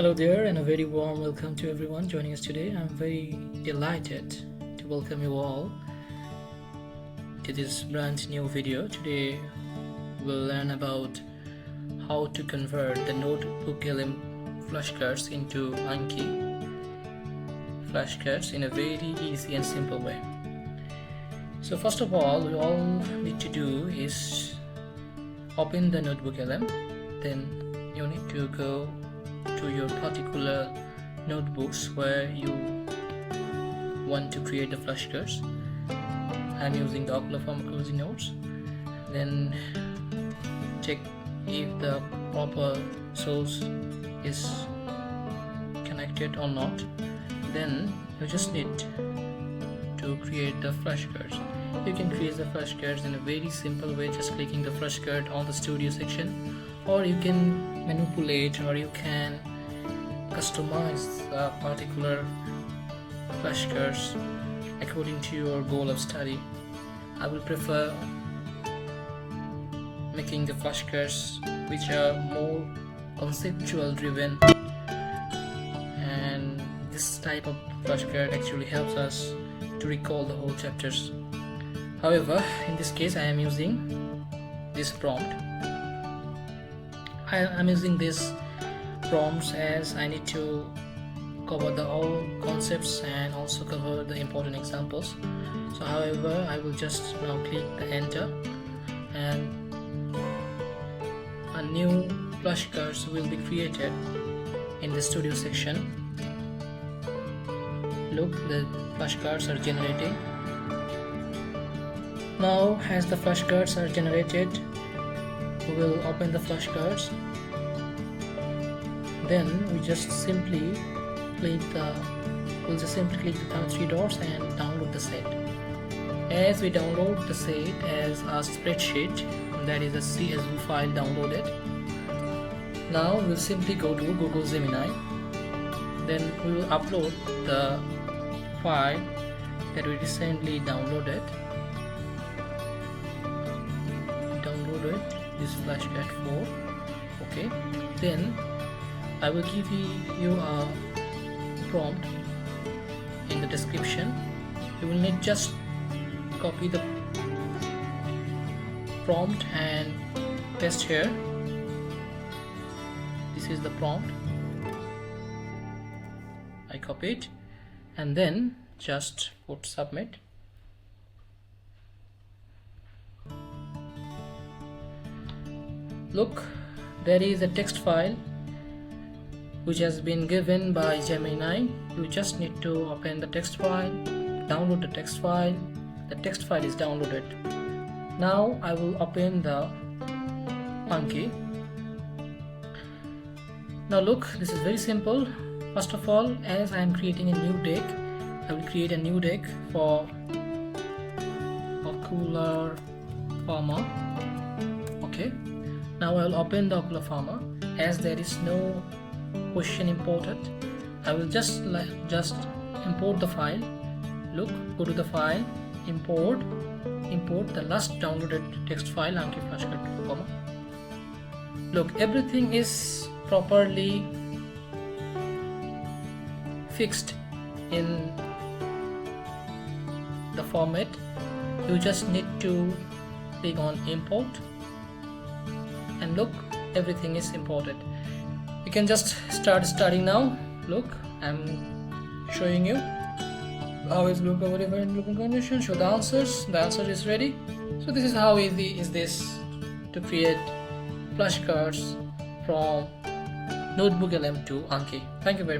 Hello there and a very warm welcome to everyone joining us today. I'm very delighted to welcome you all to this brand new video. Today we'll learn about how to convert the NotebookLM flashcards into Anki flashcards in a very easy and simple way. So first of all need to do is open the NotebookLM, then you need to go to your particular notebooks where you want to create the flashcards. I'm using the ocular pharmacology notes. Then check if the proper source is connected or not. Then you just need to create the flashcards. You can create the flashcards in a very simple way, just clicking the flashcard on the studio section, or you can manipulate or you can customize the particular flashcards according to your goal of study. I will prefer making the flashcards which are more conceptual driven, and this type of flashcard actually helps us to recall the whole chapters. However, in this case I am using this prompt. I'm using this prompts as I need to cover the all concepts and also cover the important examples. So however, I will just now click the enter and a new flashcards will be created in the studio section. Look, the flashcards are generating. Now as the flashcards are generated, we will open the flashcards. Then we just simply click the three dots and download the set. As we download the set as a spreadsheet, that is a CSV file downloaded. Now we'll simply go to Google Gemini. Then we will upload the file that we recently downloaded. This flashcard 4. Okay, then I will give you a prompt in the description. You will need just copy the prompt and paste here. This is the prompt. I copy it and then just put submit. Look, there is a text file which has been given by Gemini. You just need to open the text file, download the text file. The text file is downloaded. Now I will open the Anki. Now look, this is very simple. First of all, as I am creating a new deck, I will create a new deck for ocular pharma. Okay. Now I will open the ocular pharma. As there is no question imported, I will just import the file. Look, go to the file, import the last downloaded text file, Anki flashcard. Look, everything is properly fixed in the format. You just need to click on import. And look, everything is imported. You can just start studying now. Look, I'm showing you how is look over in looking condition. Show the answers. The answer is ready. So this is how easy is this to create flashcards from NotebookLM to Anki. Thank you very much.